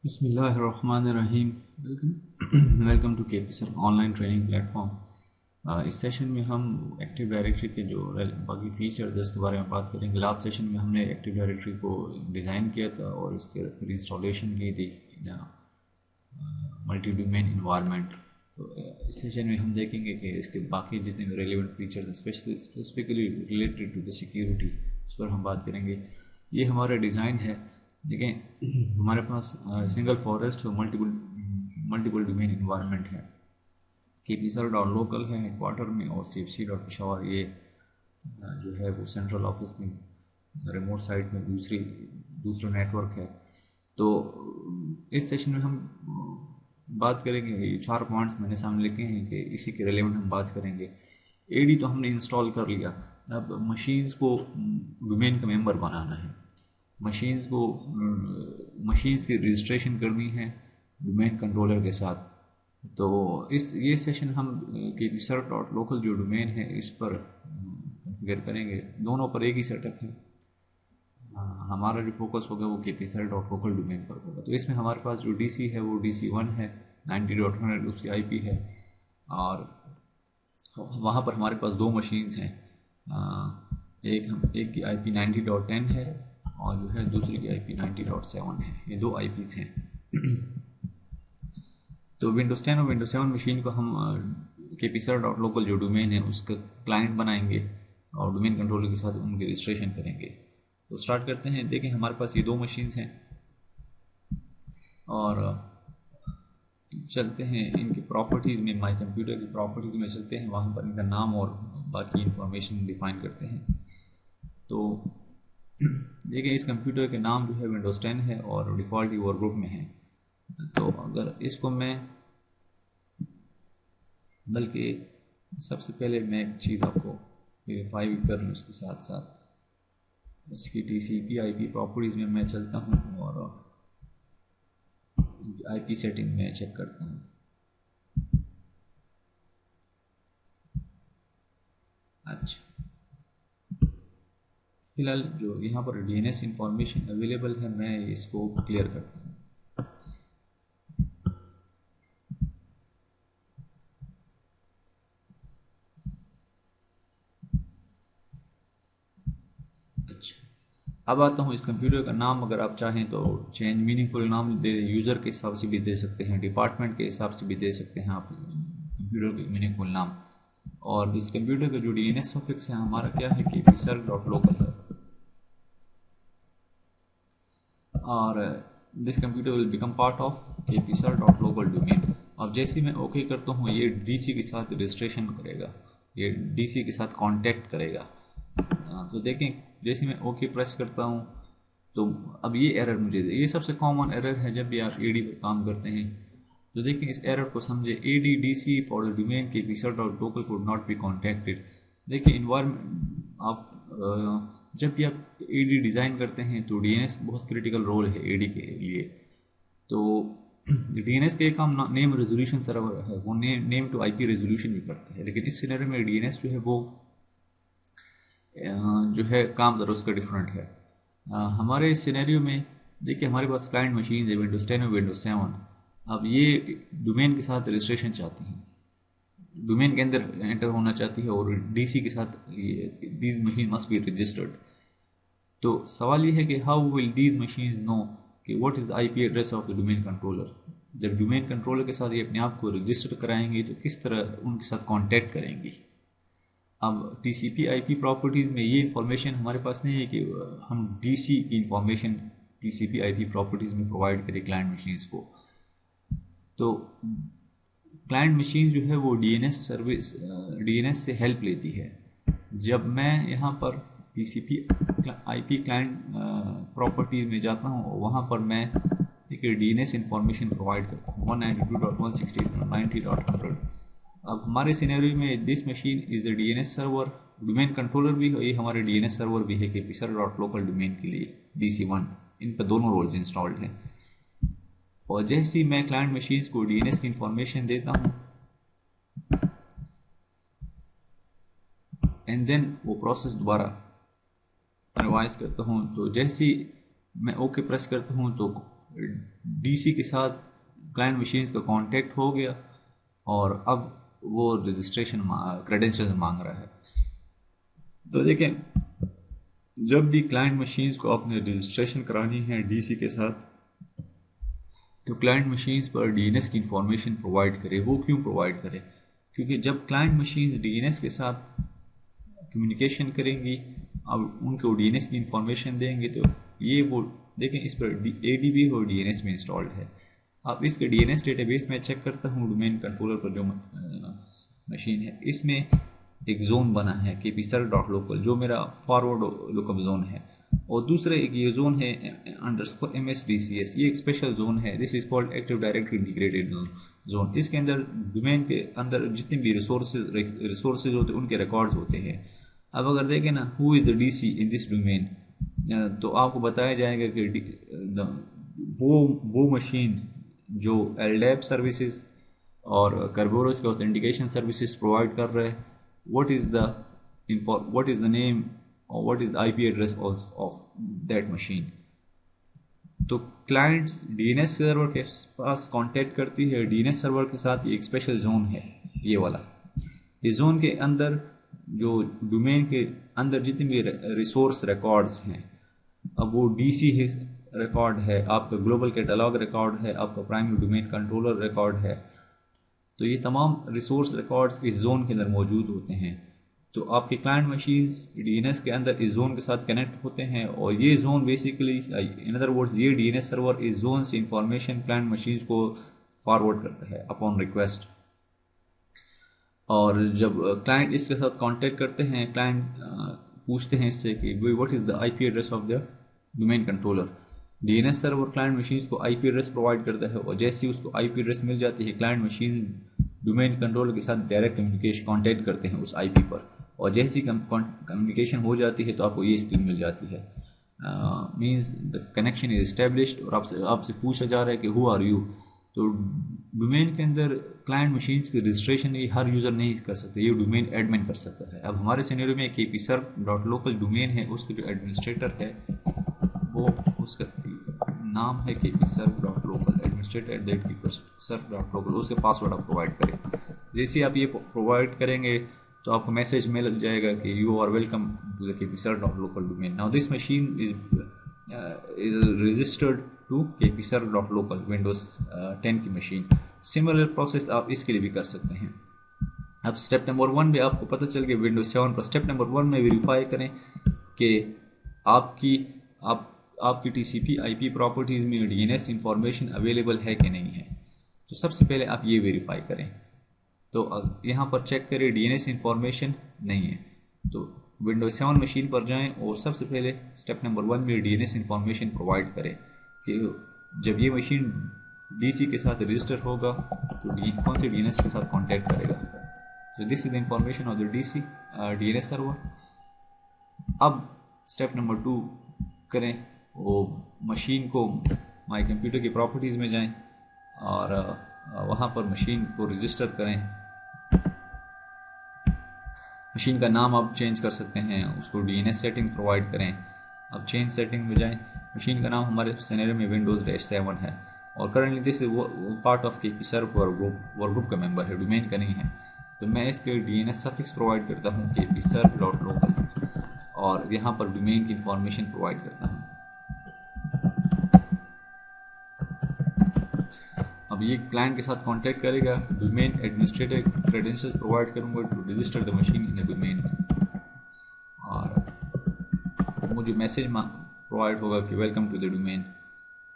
बिस्मिल्लाहिर्रहमानिर्रहीम। Welcome to KP sir online training platform. इस session में हम एक्टिव डायरेक्टरी के जो बाकी फीचर्स है उसके बारे में बात करेंगे। लास्ट सेशन में हमने एक्टिव डायरेक्टरी को डिज़ाइन किया था और इसके फिर इंस्टॉलेशन की थी मल्टी डोमेन इन्वायरमेंट। तो इस सेशन में हम देखेंगे कि इसके बाकी जितने भी रेलिवेंट फीचर्स हैं specifically related to the security, उस पर हम बात करेंगे। ये हमारा डिज़ाइन है। देखें, हमारे पास सिंगल फॉरेस्ट और मल्टीपल डोमेन इन्वायरमेंट है। kpsr.local है हेडक्वार्टर में, और cfc.peshawar ये जो है वो सेंट्रल ऑफिस में रिमोट साइट में दूसरा नेटवर्क है। तो इस सेशन में हम बात करेंगे, ये 4 पॉइंट्स मैंने सामने लिखे हैं कि इसी के रिलेवेंट हम बात करेंगे। एडी तो हमने इंस्टॉल कर लिया, अब मशीन्स को डोमेन का मेंबर बनाना है। मशीन्स की रजिस्ट्रेशन करनी है डोमेन कंट्रोलर के साथ। तो ये सेशन हम kpsr.local जो डोमेन है इस पर कॉन्फ़िगर करेंगे। दोनों पर एक ही सेटअप है। हमारा जो फोकस होगा वो kpsr.local डोमेन पर होगा। तो इसमें हमारे पास जो DC है वो DC1 है, 90.100 उसकी IP है, और वहाँ पर हमारे पास 2 मशीन्स हैं। एक की IP 90.10 है और जो है दूसरी की IP 90.7 है। ये 2 IPs हैं। तो विंडोज़ 10 और विंडोज़ 7 मशीन को हम kpsr.local जो डोमेन है उसका क्लाइंट बनाएंगे और डोमेन कंट्रोलर के साथ उनकी रजिस्ट्रेशन करेंगे। तो स्टार्ट करते हैं। देखें, हमारे पास ये 2 मशीन्स हैं और चलते हैं इनकी प्रॉपर्टीज़ में। माई कंप्यूटर की प्रॉपर्टीज़ में चलते हैं, वहाँ पर इनका नाम और बाकी इंफॉर्मेशन डिफाइन करते हैं। तो देखिए, इस कंप्यूटर के नाम जो है विंडोज़ 10 है और डिफ़ॉल्ट ही वर्कग्रुप में है। तो अगर इसको मैं, बल्कि सबसे पहले मैं एक चीज़ आपको वेरीफाई भी कर लूँ, उसके साथ साथ इसकी TCP/IP प्रॉपर्टीज़ में मैं चलता हूँ और IP सेटिंग में चेक करता हूँ। अच्छा, फिलहाल जो यहाँ पर DNS इंफॉर्मेशन अवेलेबल है मैं इसको क्लियर करता हूँ। अब आता हूँ इस कंप्यूटर का नाम। अगर आप चाहें तो चेंज मीनिंगफुल नाम दे, यूज़र के हिसाब से भी दे सकते हैं, डिपार्टमेंट के हिसाब से भी दे सकते हैं आप कंप्यूटर के मीनिंगफुल नाम। और इस कंप्यूटर का जो DNS सफिक्स है हमारा क्या है, kpsr.local है। और this computer will become part of kpsr.local domain. अब जैसे मैं ओके करता हूँ, ये DC के साथ रजिस्ट्रेशन करेगा, ये DC के साथ कांटेक्ट करेगा। तो देखें, जैसे मैं ओके प्रेस करता हूँ तो अब ये एरर मुझे ये सबसे कॉमन एरर है जब भी आप AD पर काम करते हैं। तो देखें, इस एरर को समझे, AD/DC for the domain kpsr.local could not be contacted। देखिए, इन्वायरमेंट आप जब भी आप AD डिज़ाइन करते हैं तो DNS बहुत क्रिटिकल रोल है AD के लिए। तो DNS के काम नेम रेजोल्यूशन सर्वर है, वो नेम टू IP रेजोल्यूशन भी करता है, लेकिन इस सिनेरियो में DNS जो है वो जो है काम ज़रा उसका डिफरेंट है। हमारे इस सिनेरियो में देखिए, हमारे पास क्लाइंट मशीन है विंडोज़ 10 और विंडोज़ 7। अब ये डोमेन के साथ रजिस्ट्रेशन चाहती हैं, डोमेन के अंदर एंटर होना चाहती है, और DC के साथ these machine must be registered. तो सवाल ये है कि how will these machines know कि what is the IP address of the domain controller. जब डोमेन कंट्रोलर के साथ ये अपने आप को रजिस्टर कराएंगी तो किस तरह उनके साथ कांटेक्ट करेंगी। अब TCP/IP प्रॉपर्टीज़ में ये इंफॉर्मेशन हमारे पास नहीं है कि हम DC की इंफॉर्मेशन TCP/IP प्रॉपर्टीज़ में प्रोवाइड करें क्लाइंट मशीन्स को। तो क्लाइंट मशीन जो है वो DNS से हेल्प लेती है। जब मैं यहाँ पर TCP/IP क्लाइंट प्रॉपर्टीज़ में जाता हूँ, वहाँ पर मैं देखिए DNS इंफॉर्मेशन प्रोवाइड करता हूँ 192.168.90.100। अब हमारे सिनेरियो में this machine is the DNS server, domain controller भी है, ये हमारे DNS सर्वर भी है kpsr.local डोमेन के लिए DC1। इन पर दोनों रोल्स इंस्टॉल्ड हैं। और जैसे ही मैं क्लाइंट मशीन्स को DNS की इंफॉर्मेशन देता हूँ एंड देन वो प्रोसेस दोबारा रिवाइज करता हूँ, तो जैसे ही मैं ओके प्रेस करता हूँ तो डीसी के साथ क्लाइंट मशीन्स का कांटेक्ट हो गया और अब वो रजिस्ट्रेशन क्रेडेंशियल्स मांग रहा है। तो देखें, जब भी क्लाइंट मशीन्स को आपने रजिस्ट्रेशन करानी है डीसी के साथ, तो क्लाइंट मशीन्स पर डीएनएस की इंफॉर्मेशन प्रोवाइड करे। वो क्यों प्रोवाइड करे? क्योंकि जब क्लाइंट मशीन्स डीएनएस के साथ कम्युनिकेशन करेंगी, अब उनको डीएनएस की इंफॉर्मेशन देंगे, तो ये वो देखें इस पर एडीबी और डीएनएस में इंस्टॉल्ड है। अब इसके डीएनएस डेटाबेस में चेक करता हूँ, डोमेन कंट्रोलर पर जो मशीन है, इसमें एक जोन बना है kpserv.local, जो मेरा फॉरवर्ड लुकअप जोन है, और दूसरा एक ये जोन है _MSDCS, ये एक स्पेशल जोन है। This is called active directory integrated zone. इसके अंदर डोमेन के अंदर जितने भी रिसोर्सेज होते हैं उनके रिकॉर्ड्स होते हैं। अब अगर देखें ना, who is the DC in this domain, तो आपको बताया जाएगा कि वो मशीन जो LDAP सर्विसेज और Kerberos के ऑथेंटिकेशन सर्विसेज प्रोवाइड कर रहे हैं, what is the name or what is the IP address of that machine। तो क्लाइंट्स डीएनएस सर्वर के पास कांटेक्ट करती है डीएनएस सर्वर के साथ। ये एक स्पेशल जोन है ये वाला। इस जोन के अंदर जो डोमेन के अंदर जितने भी रिसोर्स रिकॉर्ड्स हैं, अब वो डीसी रिकॉर्ड है, आपका ग्लोबल कैटलॉग रिकॉर्ड है, आपका प्राइमरी डोमेन कंट्रोलर रिकॉर्ड है, तो ये तमाम रिसोर्स रिकॉर्ड्स इस जोन के अंदर मौजूद होते हैं। तो आपके क्लाइंट मशीन्स डीएनएस के अंदर इस जोन के साथ कनेक्ट होते हैं, और ये zone basically, in other words, ये डीएनएस सर्वर इस जोन से इंफॉर्मेशन क्लाइंट मशीन्स को फॉरवर्ड करता है अपॉन रिक्वेस्ट। और जब क्लाइंट इसके साथ कांटेक्ट करते हैं, क्लाइंट पूछते हैं इससे कि what is the IP address of the domain controller. DNS server client machines को आईपी एड्रेस प्रोवाइड करता है, और जैसे ही उसको आईपी एड्रेस मिल जाती है, क्लाइंट मशीन डोमेन कंट्रोलर के साथ डायरेक्ट कम्युनिकेशन कांटेक्ट करते हैं उस आईपी पर, और जैसी कम्युनिकेशन हो जाती है तो आपको ये स्क्रीन मिल जाती है, means the connection is established, और आपसे पूछा जा रहा है कि हु आर यू। तो डोमेन के अंदर क्लाइंट मशीन्स की रजिस्ट्रेशन ये हर यूज़र नहीं कर सकते, ये डोमेन एडमिन कर सकता है। अब हमारे सिनेरियो में kpserv.local डोमेन है, उसके जो एडमिनिस्ट्रेटर है वो, उसका नाम है kpserv.local, administrator@kpserv.local, उससे पासवर्ड आप प्रोवाइड करें। जैसे आप ये प्रोवाइड करेंगे तो आपको मैसेज मिल जाएगा कि you are welcome to the kpserv.local domain. Now this machine is registered to kpserv.local Windows 10 की मशीन। सिमिलर प्रोसेस आप इसके लिए भी कर सकते हैं। अब स्टेप नंबर 1 में आपको पता चल गया विंडोज 7 पर। स्टेप नंबर 1 में वेरीफाई करें कि आपकी TCP IP प्रॉपर्टीज़ में DNS इंफॉर्मेशन अवेलेबल है कि नहीं है। तो सबसे पहले आप ये वेरीफाई करें। तो यहाँ पर चेक करें DNS इंफॉर्मेशन नहीं है, तो विंडोज 7 मशीन पर जाएं और सबसे पहले स्टेप नंबर 1 में DNS इंफॉर्मेशन प्रोवाइड करें कि जब ये मशीन DC के साथ रजिस्टर होगा तो कौन से DNS के साथ कॉन्टैक्ट करेगा। तो this is the information of the DNS server. अब स्टेप नंबर 2 करें, वो मशीन को माई कंप्यूटर की प्रॉपर्टीज़ में जाएं और वहाँ पर मशीन को रजिस्टर करें। मशीन का नाम आप चेंज कर सकते हैं, उसको DNS सेटिंग प्रोवाइड करें। अब चेंज सेटिंग में जाएं, मशीन का नाम हमारे सिनेरियो में Windows-7 है, और करंटली दिस वो पार्ट ऑफ kpserv वर्कग्रुप का मेंबर है, डोमेन का नहीं है। तो मैं इसके DNS सफिक्स प्रोवाइड करता हूँ kpserv.local, और यहाँ पर डोमेन की इंफॉर्मेशन प्रोवाइड करता हूँ। अब ये क्लाइंट के साथ कांटेक्ट करेगा, डोमेन एडमिनिस्ट्रेटर क्रेडेंशियल्स प्रोवाइड करूँगा to register the machine in the domain, और मुझे मैसेज प्रोवाइड होगा कि वेलकम टू द डोमेन,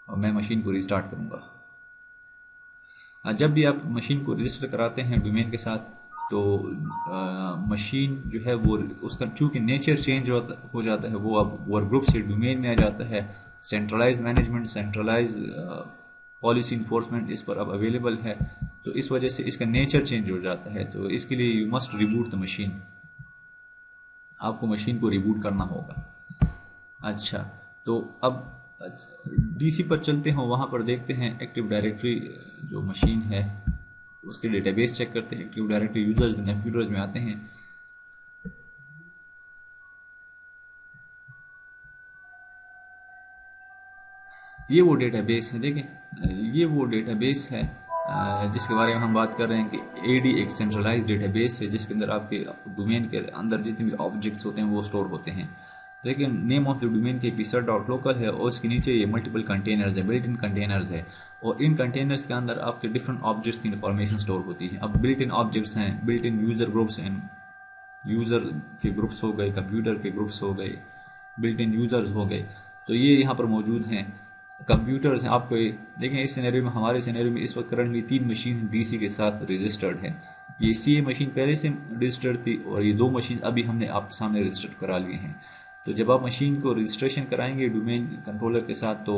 और मैं मशीन को रिस्टार्ट करूँगा। जब भी आप मशीन को रजिस्टर कराते हैं डोमेन के साथ, तो मशीन जो है वो उसका चूँकि नेचर चेंज हो जाता है, वो अब वर्क ग्रुप से डोमेन में आ जाता है। Centralise management, centralise policy enforcement इस पर अब अवेलेबल है, तो इस वजह से इसका नेचर चेंज हो जाता है। तो इसके लिए you must reboot the machine, आपको मशीन को रिबूट करना होगा। अच्छा, तो अब DC पर चलते हैं, वहाँ पर देखते हैं एक्टिव डायरेक्टरी जो मशीन है उसके डेटाबेस चेक करते हैं। Active directory users and computers में आते हैं। ये वो डेटाबेस है, देखें ये वो डेटाबेस है जिसके बारे में हम बात कर रहे हैं कि एडी एक सेंट्रलाइज डेटाबेस है जिसके अंदर आपके डोमेन के अंदर जितने भी ऑब्जेक्ट्स होते हैं वो स्टोर होते हैं। लेकिन नेम ऑफ द डोमेन के पीसर डॉट लोकल है और उसके नीचे ये मल्टीपल कंटेनर्स है, बिल्ट इन कंटेनर्स है, और इन कंटेनर्स के अंदर आपके डिफरेंट ऑब्जेक्ट्स की इंफॉर्मेशन स्टोर होती है। अब बिल्ट इन ऑब्जेक्ट्स हैं, बिल्ट इन यूजर ग्रुप्स हैं, यूजर के ग्रुप्स हो गए, कंप्यूटर के ग्रुप्स हो गए, बिल्ट इन यूजर्स हो गए, तो ये यहाँ पर मौजूद हैं। कंप्यूटर्स हैं, आपको देखें इस सिनेरियो में, हमारे सिनेरियो में इस वक्त करंटली 3 मशीन डीसी के साथ रजिस्टर्ड है। ये सीए मशीन पहले से रजिस्टर्ड थी और ये 2 मशीन अभी हमने आपके सामने रजिस्टर्ड करा लिए हैं। तो जब आप मशीन को रजिस्ट्रेशन कराएंगे डोमेन कंट्रोलर के साथ तो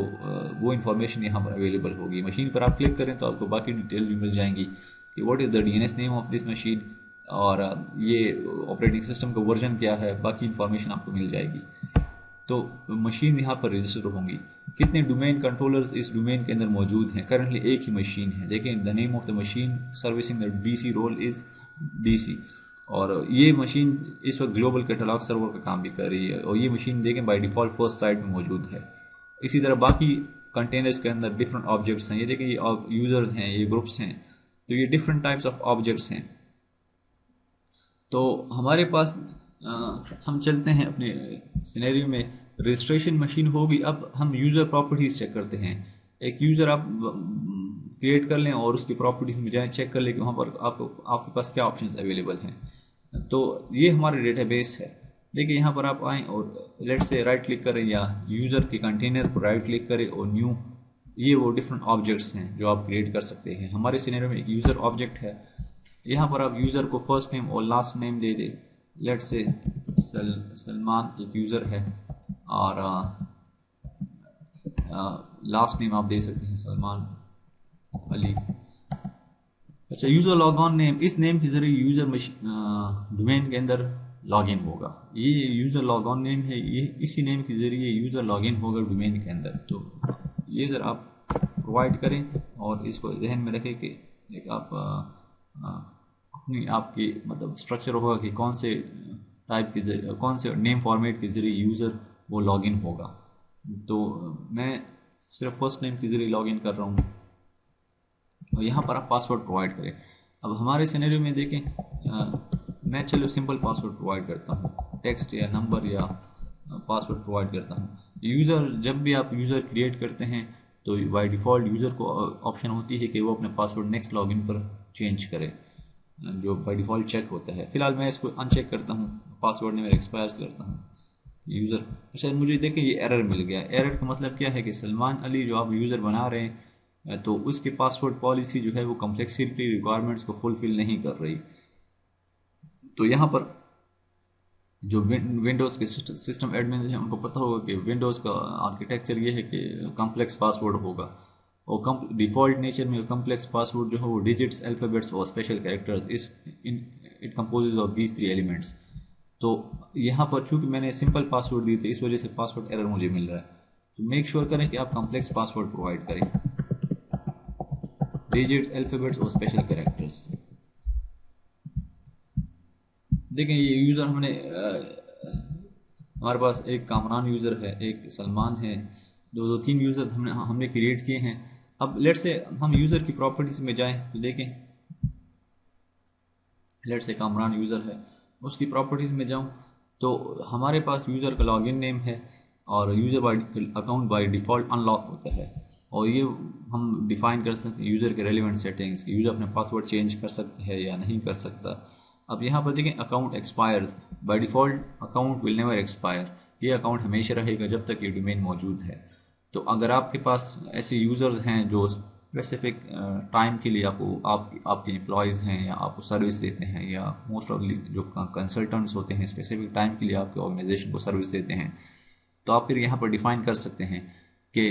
वो इन्फॉर्मेशन यहाँ पर अवेलेबल होगी। मशीन पर आप क्लिक करें तो आपको बाकी डिटेल भी मिल जाएंगी कि what is the DNS name of this machine और ये ऑपरेटिंग सिस्टम का वर्जन क्या है, बाकी इन्फॉर्मेशन आपको मिल जाएगी। तो मशीन यहाँ पर रजिस्टर होंगी। कितने डोमेन कंट्रोलर्स इस डोमेन के अंदर मौजूद हैं? करंटली एक ही मशीन है। देखें the name of the machine servicing the DC role is DC, और ये मशीन इस वक्त ग्लोबल कैटलॉग सर्वर का काम भी कर रही है, और ये मशीन देखें बाय डिफ़ॉल्ट फर्स्ट साइड में मौजूद है। इसी तरह बाकी कंटेनर्स के अंदर डिफरेंट ऑब्जेक्ट्स हैं। ये देखें ये यूज़र्स हैं, ये ग्रुप्स हैं, तो ये डिफरेंट टाइप्स ऑफ ऑब्जेक्ट्स हैं। तो हमारे पास हम चलते हैं अपने सिनेरियो में, रजिस्ट्रेशन मशीन होगी। अब हम यूज़र प्रॉपर्टीज़ चेक करते हैं। एक यूज़र आप क्रिएट कर लें और उसकी प्रॉपर्टीज़ में जाएँ, चेक कर लें कि वहाँ पर आपके पास क्या ऑप्शंस अवेलेबल हैं। तो ये हमारा डेटाबेस है। देखिए यहाँ पर आप आएँ और लेट से राइट क्लिक करें या यूज़र के कंटेनर पर राइट क्लिक करें और न्यू, ये वो डिफरेंट ऑब्जेक्ट्स हैं जो आप क्रिएट कर सकते हैं। हमारे सिनेरियो में एक यूज़र ऑब्जेक्ट है, यहाँ पर आप यूज़र को फर्स्ट नेम और लास्ट नेम दे दे। लेट से सलमान एक यूज़र है और लास्ट नेम आप दे सकते हैं सलमान अली। अच्छा, यूज़र लॉग ऑन नेम, इस नेम के ज़रिए यूज़र डोमेन के अंदर लॉग इन होगा। ये यूज़र लॉग ऑन नेम है, ये इसी नेम के ज़रिए यूज़र लॉग इन होगा डोमेन के अंदर। तो ये ज़रा आप प्रोवाइड करें और इसको जहन में रखें कि एक आप अपनी आपकी मतलब स्ट्रक्चर होगा कि कौन से टाइप के जरिए, कौन से नेम फॉर्मेट के ज़रिए यूज़र वो लॉग इन होगा। तो मैं सिर्फ फर्स्ट नेम के ज़रिए लॉग इन कर रहा हूँ और यहाँ पर आप पासवर्ड प्रोवाइड करें। अब हमारे सिनेरियो में देखें मैं चलो सिंपल पासवर्ड प्रोवाइड करता हूँ, टेक्स्ट या नंबर या पासवर्ड प्रोवाइड करता हूँ। यूज़र, जब भी आप यूज़र क्रिएट करते हैं तो बाय डिफ़ॉल्ट यूज़र को ऑप्शन होती है कि वो अपने पासवर्ड नेक्स्ट लॉगिन पर चेंज करे, जो बाय डिफ़ॉल्ट चेक होता है। फिलहाल मैं इसको अनचेक करता हूँ, पासवर्ड ने मेरा एक्सपायर्स करता हूँ यूज़र। अच्छा, मुझे देखें ये एरर मिल गया। एरर का मतलब क्या है कि सलमान अली जो आप यूज़र बना रहे हैं तो उसकी पासवर्ड पॉलिसी जो है वो कम्प्लेक्सिटी रिक्वायरमेंट्स को फुलफिल नहीं कर रही। तो यहाँ पर जो विंडोज़ के सिस्टम एडमिन हैं उनको पता होगा कि विंडोज़ का आर्किटेक्चर ये है कि कम्प्लेक्स पासवर्ड होगा, और डिफ़ॉल्ट नेचर में कम्प्लेक्स पासवर्ड जो है वो डिजिट्स, अल्फ़ाबेट्स और special characters, it composes of these 3 elements. तो यहाँ पर चूँकि मैंने सिंपल पासवर्ड दिए थे इस वजह से पासवर्ड एरर मुझे मिल रहा है। तो मेक श्योर करें कि आप कम्प्लेक्स पासवर्ड प्रोवाइड करें, डिजिट्स, अल्फ़ाबेट्स और स्पेशल कैरेक्टर्स। देखें ये यूज़र हमने हमारे पास एक कामरान यूज़र है, एक सलमान है, 3 यूज़र हमने क्रिएट किए हैं। अब लेट से हम यूज़र की प्रॉपर्टीज़ में जाएं तो देखें लेट से कामरान यूज़र है, उसकी प्रॉपर्टीज़ में जाऊं तो हमारे पास यूज़र का लॉगिन नेम है और user account by default unlock होता है, और ये हम डिफ़ाइन कर सकते हैं यूज़र के रेलिवेंट सेटिंग्स। यूज़र अपने पासवर्ड चेंज कर सकता है या नहीं कर सकता। अब यहाँ पर देखें account expires, by default account will never expire, ये अकाउंट हमेशा रहेगा जब तक ये डोमेन मौजूद है। तो अगर आपके पास ऐसे यूज़र्स हैं जो स्पेसिफिक टाइम के लिए आपके एम्प्लॉयज़ हैं या आपको सर्विस देते हैं, या मोस्ट ऑफ जो कंसल्टेंट्स होते हैं स्पेसिफिक टाइम के लिए आपके ऑर्गेनाइजेशन को सर्विस देते हैं, तो आप फिर यहाँ पर डिफ़ाइन कर सकते हैं कि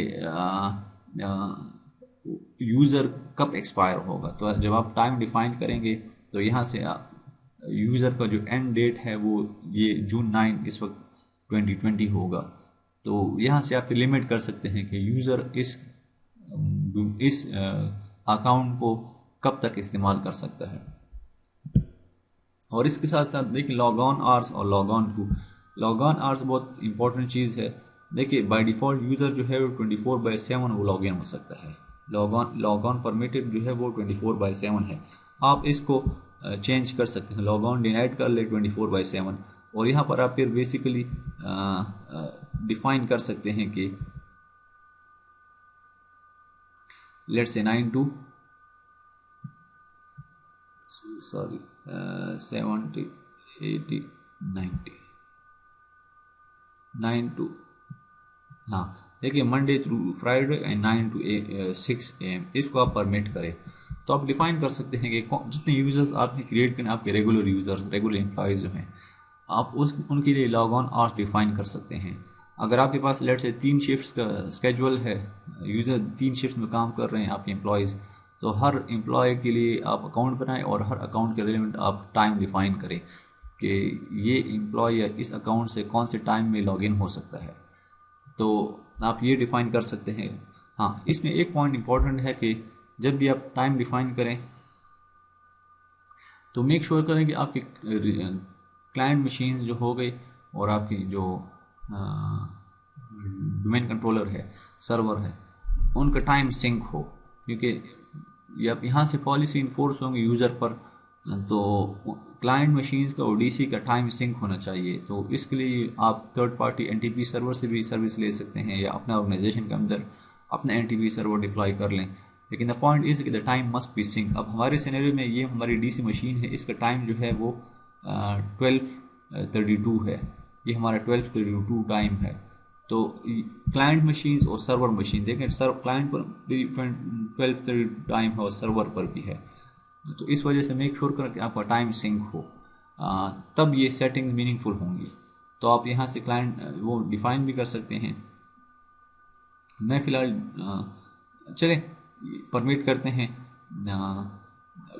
यूज़र कब एक्सपायर होगा। तो जब आप टाइम डिफ़ाइन करेंगे तो यहाँ से यूज़र का जो एंड डेट है वो ये जून 9 इस वक्त 2020 होगा। तो यहाँ से आप लिमिट कर सकते हैं कि यूज़र इस अकाउंट को कब तक इस्तेमाल कर सकता है। और इसके साथ साथ देखिए लॉग ऑन आवर्स और log on to. Log on hours बहुत इंपॉर्टेंट चीज़ है देखिए बाय डिफ़ॉल्ट यूज़र जो है वो 24/7 वो लॉग इन हो सकता है। लॉग ऑन परमिटेड जो है वो 24/7 है। आप इसको चेंज कर सकते हैं, लॉग ऑन डिनाइड कर ले 24/7, और यहाँ पर आप फिर बेसिकली डिफाइन कर सकते हैं कि लेट्स से 9 to 70 80 90 9 to, हाँ देखिए Monday through Friday and 9 to 6 AM इसको आप परमिट करें। तो आप डिफाइन कर सकते हैं कि जितने यूज़र्स आपने क्रिएट करने, आपके रेगुलर यूज़र्स, रेगुलर एम्प्लॉयज़ जो हैं, आप उनके लिए लॉग ऑन आवर्स डिफाइन कर सकते हैं। अगर आपके पास लेट से 3 शिफ्ट्स का स्केजुअल है, यूज़र 3 शिफ्ट्स में काम कर रहे हैं आपके एम्प्लॉयज़, तो हर एम्प्लॉय के लिए आप अकाउंट बनाएं और हर अकाउंट के रिलेवेंट आप टाइम डिफाइन करें कि ये एम्प्लॉय इस अकाउंट से कौन से टाइम में लॉगिन हो सकता है। तो आप ये डिफ़ाइन कर सकते हैं। हाँ, इसमें एक पॉइंट इंपॉर्टेंट है कि जब भी आप टाइम डिफ़ाइन करें तो मेक श्योर करें कि आपकी क्लाइंट मशीन्स जो हो गई और आपकी जो डोमेन कंट्रोलर है, सर्वर है, उनका टाइम सिंक हो, क्योंकि जब यहाँ से पॉलिसी इन्फोर्स होंगे यूज़र पर तो क्लाइंट मशीन्स का ओडीसी का टाइम सिंक होना चाहिए। तो इसके लिए आप थर्ड पार्टी एनटीपी सर्वर से भी सर्विस ले सकते हैं या अपने ऑर्गेनाइजेशन के अंदर अपना एनटीपी सर्वर डिप्लॉय कर लें। लेकिन द पॉइंट इज कि the time must be sync. अब हमारे सिनेरियो में ये हमारी डीसी मशीन है, इसका टाइम जो है वो 12:32 है, ये हमारा 12:32 टाइम है। तो क्लाइंट मशीन्स और सर्वर मशीन देखें, क्लाइंट पर भी 12:32 टाइम है और सर्वर पर भी है। तो इस वजह से मेक श्योर करें कि आपका टाइम सिंक हो, तब ये सेटिंग्स मीनिंगफुल होंगी। तो आप यहाँ से क्लाइंट वो डिफाइन भी कर सकते हैं। मैं फ़िलहाल चले परमिट करते हैं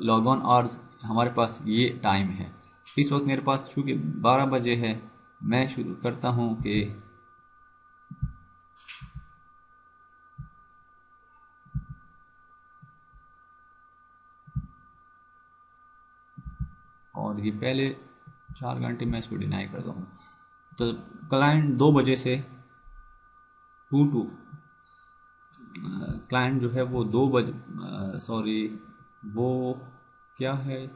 लॉग ऑन आवर्स, हमारे पास ये टाइम है। इस वक्त मेरे पास चूँकि 12 बजे है, मैं शुरू करता हूँ कि और ये पहले 4 घंटे मैं इसको डिनाई करता हूँ। तो क्लाइंट 2 बजे से 2 to क्लाइंट जो है वो 2 बजे सॉरी वो क्या है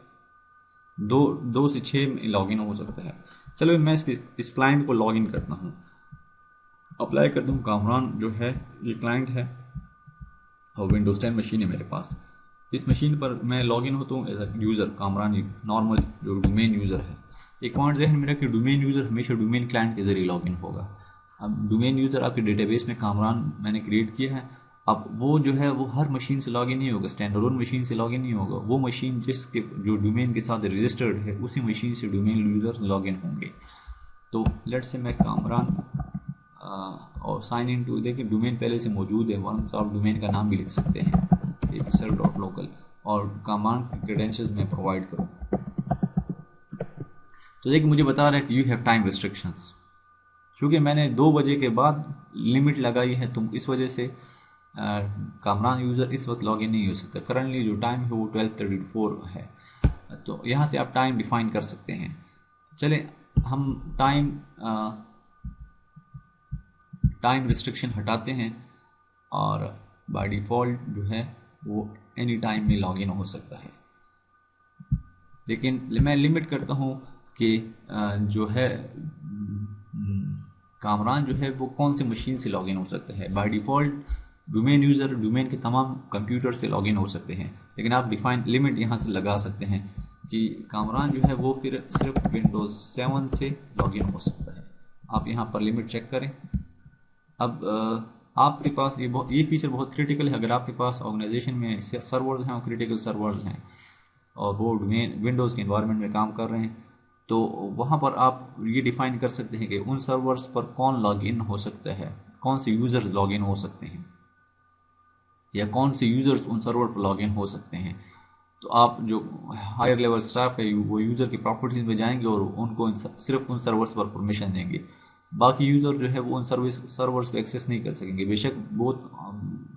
2 से 6 में लॉगिन हो सकता है। चलो मैं इस क्लाइंट को लॉगिन करता हूँ, अप्लाई करता हूँ। कामरान जो है ये क्लाइंट है और विंडोज 10 मशीन है मेरे पास। इस मशीन पर मैं लॉगिन होता हूँ as a user, Kamran normal जो डोमेन यूज़र है। एक पॉइंट जहन में रखिए, डोमेन यूज़र हमेशा डोमेन क्लाइंट के ज़रिए लॉगिन होगा। अब डोमेन यूज़र आपके डेटाबेस में कामरान मैंने क्रिएट किया है, अब वो जो है वो हर मशीन से लॉगिन नहीं होगा, स्टैंड अलोन मशीन से लॉगिन नहीं होगा। वो मशीन जिसके जो डोमेन के साथ रजिस्टर्ड है उसी मशीन से डोमेन यूज़र्स लॉगिन होंगे। तो लेट्स से मैं कामरान और साइन इन टू, देखिए डोमेन पहले से मौजूद है, वरना तो आप डोमेन का नाम भी लिख सकते हैं apserve.local और कामरान की क्रेडेंशियल्स में प्रोवाइड करूँ। तो देखिए मुझे बता रहा है कि यू हैव टाइम रिस्ट्रिक्शंस, क्योंकि मैंने 2 बजे के बाद लिमिट लगाई है, तो इस वजह से कामरान यूज़र इस वक्त लॉगिन नहीं हो सकता। करंटली जो टाइम है वो 12:34 है। तो यहाँ से आप टाइम डिफाइन कर सकते हैं। चले हम टाइम रिस्ट्रिक्शन हटाते हैं और बाय डिफ़ॉल्ट जो है वो एनी टाइम में लॉगिन हो सकता है। लेकिन मैं लिमिट करता हूँ कि जो है कामरान जो है वो कौन सी मशीन से लॉगिन हो सकता है। By default domain user domain के तमाम कंप्यूटर से लॉगिन हो सकते हैं, लेकिन आप डिफाइन लिमिट यहाँ से लगा सकते हैं कि कामरान जो है वो फिर सिर्फ विंडोज़ 7 से लॉगिन हो सकता है। आप यहाँ पर लिमिट चेक करें। अब आपके पास ये फीचर बहुत क्रिटिकल है। अगर आपके पास ऑर्गेनाइजेशन में सर्वर्स हैं और क्रिटिकल सर्वर्स हैं और वो विंडोज़ के इन्वायरमेंट में काम कर रहे हैं, तो वहाँ पर आप ये डिफ़ाइन कर सकते हैं कि उन सर्वर्स पर कौन लॉगिन हो सकता है, कौन से यूज़र्स लॉगिन हो सकते हैं या कौन से यूज़र्स उन सर्वर पर लॉगिन हो सकते हैं। तो आप जो हायर लेवल स्टाफ है वो यूज़र की प्रॉपर्टीज़ में जाएंगे और उनको सिर्फ उन सर्वर्स पर परमिशन देंगे। बाकी यूज़र जो है वो उन सर्वर्स को एक्सेस नहीं कर सकेंगे। बेशक बहुत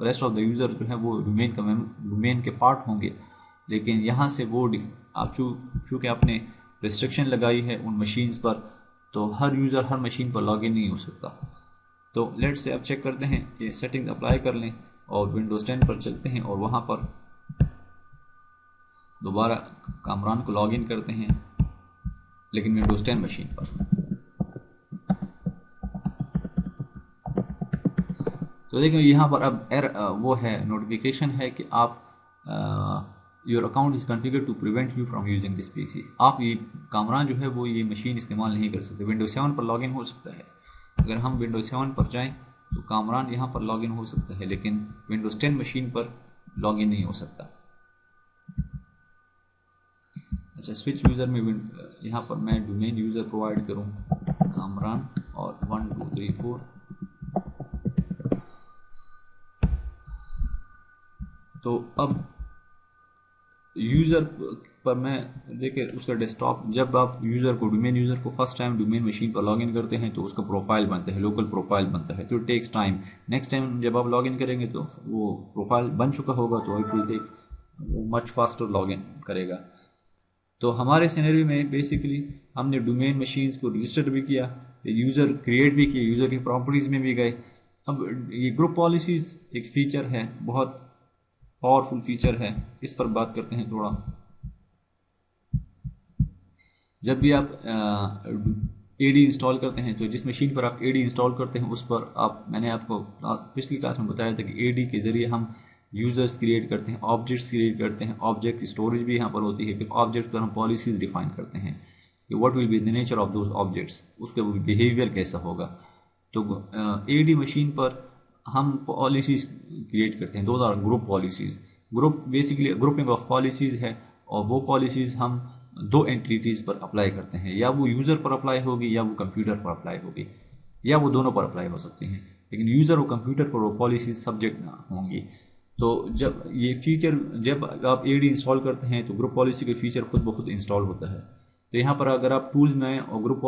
रेस्ट ऑफ द यूज़र जो है वो डोमेन के पार्ट होंगे, लेकिन यहाँ से वो आप चूँकि आपने रिस्ट्रिक्शन लगाई है उन मशीन्स पर, तो हर यूज़र हर मशीन पर लॉगिन नहीं हो सकता। तो लेट से अब चेक करते हैं, ये सेटिंग अप्लाई कर लें और विंडोज़ 10 पर चलते हैं और वहाँ पर दोबारा कामरान को लॉगिन करते हैं, लेकिन विंडोज़ 10 मशीन पर। तो देखिए यहाँ पर अब वो है नोटिफिकेशन है कि आप your account is configured to prevent you from using this PC. आप ये कामरान जो है वो ये मशीन इस्तेमाल नहीं कर सकते। विंडोज़ 7 पर लॉगिन हो सकता है, अगर हम विंडोज़ 7 पर जाएं तो कामरान यहाँ पर लॉगिन हो सकता है, लेकिन विंडोज़ 10 मशीन पर लॉगिन नहीं हो सकता। अच्छा, स्विच यूज़र में यहाँ पर मैं डोमेन यूज़र प्रोवाइड करूँ कामरान और 1 2 3 4। तो अब यूज़र पर मैं देखिए उसका डेस्कटॉप, जब आप यूज़र को डोमेन यूज़र को फर्स्ट टाइम डोमेन मशीन पर लॉगिन करते हैं तो उसका प्रोफाइल बनता है, लोकल प्रोफाइल बनता है, तो टेक्स टाइम। नेक्स्ट टाइम जब आप लॉगिन करेंगे तो वो प्रोफाइल बन चुका होगा, तो it will take much faster login करेगा। तो हमारे सिनेरियो में बेसिकली हमने डोमेन मशीन्स को रजिस्टर भी किया, यूज़र क्रिएट भी किया, यूज़र की प्रॉपर्टीज़ में भी गए। अब ये ग्रुप पॉलिसीज़ एक फ़ीचर है, बहुत पावरफुल फीचर है, इस पर बात करते हैं थोड़ा। जब भी आप एडी इंस्टॉल करते हैं तो जिस मशीन पर आप एडी इंस्टॉल करते हैं उस पर मैंने आपको पिछली क्लास में बताया था कि एडी के ज़रिए हम यूज़र्स क्रिएट करते हैं, ऑब्जेक्ट्स क्रिएट करते हैं, ऑब्जेक्ट स्टोरेज भी यहाँ पर होती है। फिर ऑब्जेक्ट पर हम पॉलिसीज़ डिफाइन करते हैं कि what will be the nature of those objects, उसका बिहेवियर कैसा होगा। तो एडी मशीन पर हम पॉलिसीज़ क्रिएट करते हैं, दो are group policies. Group basically grouping of policies है, और वो पॉलिसीज़ हम दो एंटिटीज़ पर अप्लाई करते हैं, या वो यूज़र पर अप्लाई होगी या वो कंप्यूटर पर अप्लाई होगी, या वो दोनों पर अप्लाई हो सकती हैं, लेकिन यूज़र और कंप्यूटर पर वो पॉलिसीज़ सब्जेक्ट होंगी। तो जब ये फीचर, जब आप एडी इंस्टॉल करते हैं तो ग्रुप पॉलिसी के फीचर खुद ब खुद इंस्टॉल होता है। तो यहाँ पर अगर आप टूल्स में और ग्रुप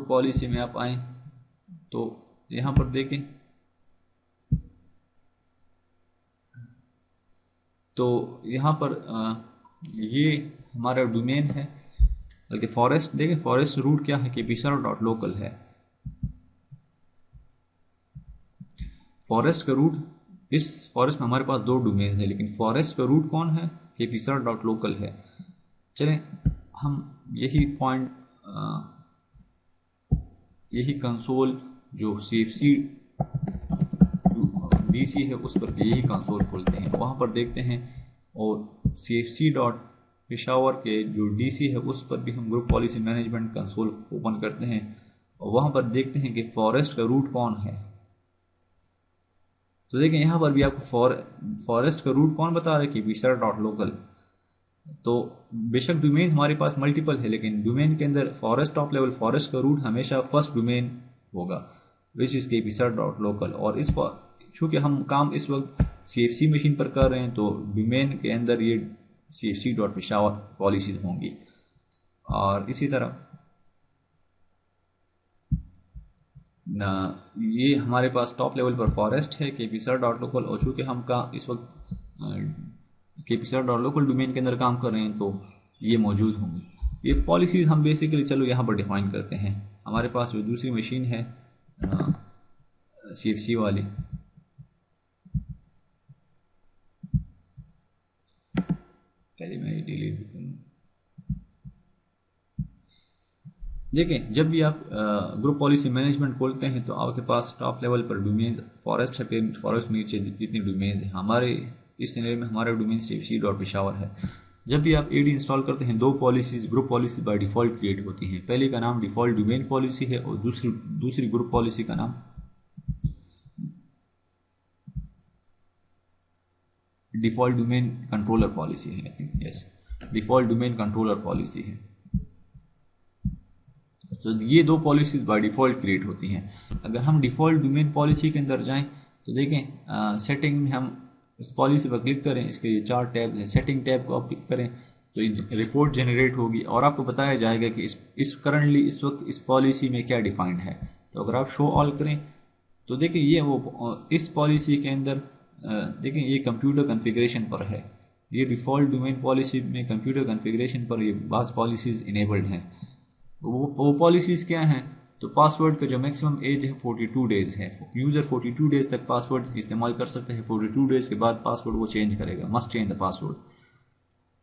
पॉलिसी में आप आए तो यहाँ पर देखें तो यहाँ पर ये हमारा डोमेन है, बल्कि फॉरेस्ट देखें, फॉरेस्ट रूट क्या है कि psr.local है। फॉरेस्ट का रूट, इस फॉरेस्ट में हमारे पास दो डोमेन है, लेकिन फॉरेस्ट का रूट कौन है कि psr.local है। चलें हम यही पॉइंट, यही कंसोल जो CFC DC है उस पर यही कंसोल खोलते हैं, वहाँ पर देखते हैं, और CFC.Peshawar के जो DC है उस पर भी हम group policy management console open करते हैं, और वहाँ पर देखते हैं कि फॉरेस्ट का रूट कौन है। तो देखें यहाँ पर भी आपको फॉरेस्ट का रूट कौन बता रहा है कि psr.local। तो बेशक डोमेन हमारे पास मल्टीपल है, लेकिन डोमेन के अंदर फॉरेस्ट टॉप लेवल फॉरेस्ट का रूट हमेशा फर्स्ट डोमेन होगा, विच इज़ के psr.local। और इस चूँकि हम काम इस वक्त CFC मशीन पर कर रहे हैं तो डोमेन के अंदर ये CFC.Peshawar पॉलिसीज होंगी। और इसी तरह ये हमारे पास टॉप लेवल पर फॉरेस्ट है के psr.local, और चूँकि हम इस वक्त के psr.local डोमेन के अंदर काम कर रहे हैं तो ये मौजूद होंगी। ये पॉलिसीज़ हम बेसिकली चलो यहाँ पर डिफाइन करते हैं। हमारे पास जो दूसरी मशीन है CFC वाली, पहले मैं डिलीट करूँ। देखें जब भी आप ग्रुप पॉलिसी मैनेजमेंट खोलते हैं तो आपके पास टॉप लेवल पर डोमेन फॉरेस्ट है, फिर फॉरेस्ट नीचे जितनी डोमेन है, हमारे इस सिनेरियो में हमारा डोमेन CFC.Peshawar है। जब भी आप एडी इंस्टॉल करते हैं दो policies, group policy by default create होती हैं। पहले का नाम डिफ़ॉल्ट डोमेन पॉलिसी है और दूसरी ग्रुप पॉलिसी का नाम डिफ़ॉल्ट डोमेन कंट्रोलर पॉलिसी है। I think yes, default domain controller policy है। तो ये दो पॉलिसीज़ बाय डिफ़ॉल्ट क्रिएट होती हैं। अगर हम डिफ़ॉल्ट डोमेन पॉलिसी के अंदर जाएं तो देखें सेटिंग में हम इस पॉलिसी पर क्लिक करें, इसके ये 4 टैब हैं। सेटिंग टैब को आप क्लिक करें तो रिपोर्ट जनरेट होगी और आपको बताया जाएगा कि इस करंटली इस वक्त इस पॉलिसी में क्या डिफाइंड है। तो अगर आप शो ऑल करें तो देखिए ये वो इस पॉलिसी के अंदर देखें ये कंप्यूटर कॉन्फ़िगरेशन पर है। ये डिफ़ॉल्ट डोमेन पॉलिसी में कंप्यूटर कॉन्फ़िगरेशन पर ये बास पॉलिसीज़ इनेबल्ड हैं। वो पॉलिसीज़ क्या हैं? तो पासवर्ड का जो मैक्सिमम एज है 42 डेज है। यूज़र 42 डेज तक पासवर्ड इस्तेमाल कर सकते हैं। 42 डेज के बाद पासवर्ड वो चेंज करेगा, मस्ट चेंज द पासवर्ड।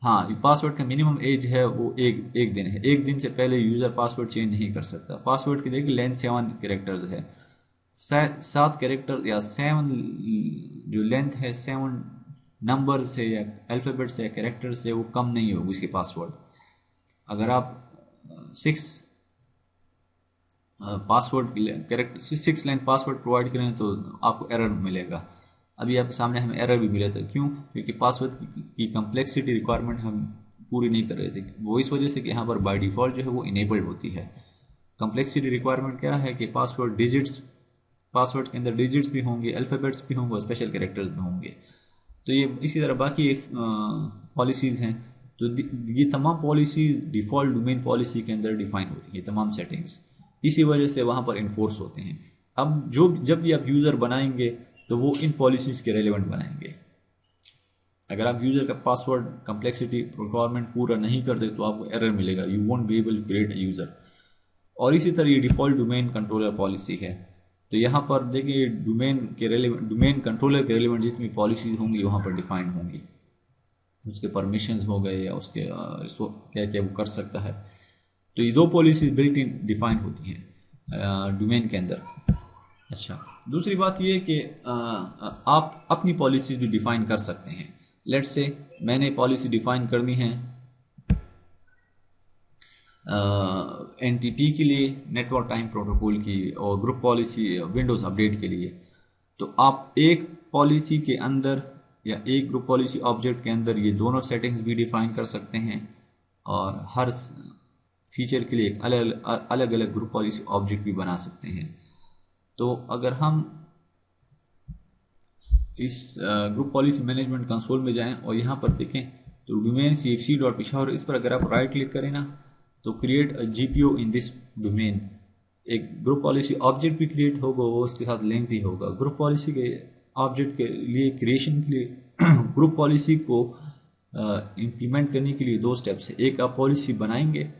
हाँ, पासवर्ड का मिनिमम एज है वो एक दिन है। एक दिन से पहले यूज़र पासवर्ड चेंज नहीं कर सकता। पासवर्ड की देखिए लेंथ 7 कैरेक्टर्स है। 7 कैरेक्टर या 7 जो लेंथ है, 7 नंबर से या अल्फ़ाबेट से या कैरेक्टर से वो कम नहीं होगी उसकी पासवर्ड। अगर आप 6 password character 6 length password provide करें तो आपको एरर मिलेगा। अभी आपके सामने हमें एरर भी मिला था। क्यों? क्योंकि पासवर्ड की कम्प्लेक्सिटी रिक्वायरमेंट हम पूरी नहीं कर रहे थे। वो इस वजह से कि यहाँ पर बाय डिफ़ॉल्ट जो है वो इनेबल्ड होती है। कम्प्लेक्सिटी रिक्वायरमेंट क्या है कि पासवर्ड के अंदर डिजिट्स भी होंगे, अल्फ़ाबेट्स भी होंगे और स्पेशल कैरेक्टर्स भी होंगे। तो ये इसी तरह बाकी पॉलिसीज़ हैं। तो ये तमाम पॉलिसीज़ डिफ़ॉल्ट डोमेन पॉलिसी के अंदर डिफाइन होती है, तमाम सेटिंग्स। इसी वजह से वहाँ पर इन्फोर्स होते हैं। अब जब भी आप यूज़र बनाएंगे तो वो इन पॉलिसीज़ के रेलेवेंट बनाएंगे। अगर आप यूज़र का पासवर्ड कम्प्लेक्सिटी रिक्वायरमेंट पूरा नहीं करते तो आपको एरर मिलेगा, you won't be able to create a user. और इसी तरह ये डिफ़ॉल्ट डोमेन कंट्रोलर पॉलिसी है। तो यहाँ पर देखिए डोमेन कंट्रोलर के रेलेवेंट जितनी पॉलिसीज़ होंगी वहाँ पर डिफाइंड होंगी। उसके परमिशंस हो गए या उसके क्या क्या वो कर सकता है। तो ये 2 पॉलिसीज बिल्ट इन डिफाइन होती हैं डोमेन के अंदर। अच्छा, दूसरी बात ये कि आप अपनी पॉलिसीज भी डिफाइन कर सकते हैं। लेट्स से मैंने पॉलिसी डिफाइन करनी है NTP के लिए, नेटवर्क टाइम प्रोटोकॉल की, और ग्रुप पॉलिसी विंडोज़ अपडेट के लिए। तो आप एक पॉलिसी के अंदर या एक ग्रुप पॉलिसी ऑब्जेक्ट के अंदर ये दोनों सेटिंग्स भी डिफाइन कर सकते हैं और हर फीचर के लिए एक अलग अलग ग्रुप पॉलिसी ऑब्जेक्ट भी बना सकते हैं। तो अगर हम इस ग्रुप पॉलिसी मैनेजमेंट कंसोल में जाएं और यहाँ पर देखें तो डोमेन cfc.peshawar, इस पर अगर आप राइट क्लिक करें ना तो create a GPO in this domain, एक ग्रुप पॉलिसी ऑब्जेक्ट भी क्रिएट होगा, वो उसके साथ लिंक भी होगा। ग्रुप पॉलिसी के ऑब्जेक्ट के लिए क्रिएशन के लिए ग्रुप पॉलिसी को इम्प्लीमेंट करने के लिए 2 स्टेप्स है। एक आप पॉलिसी बनाएंगे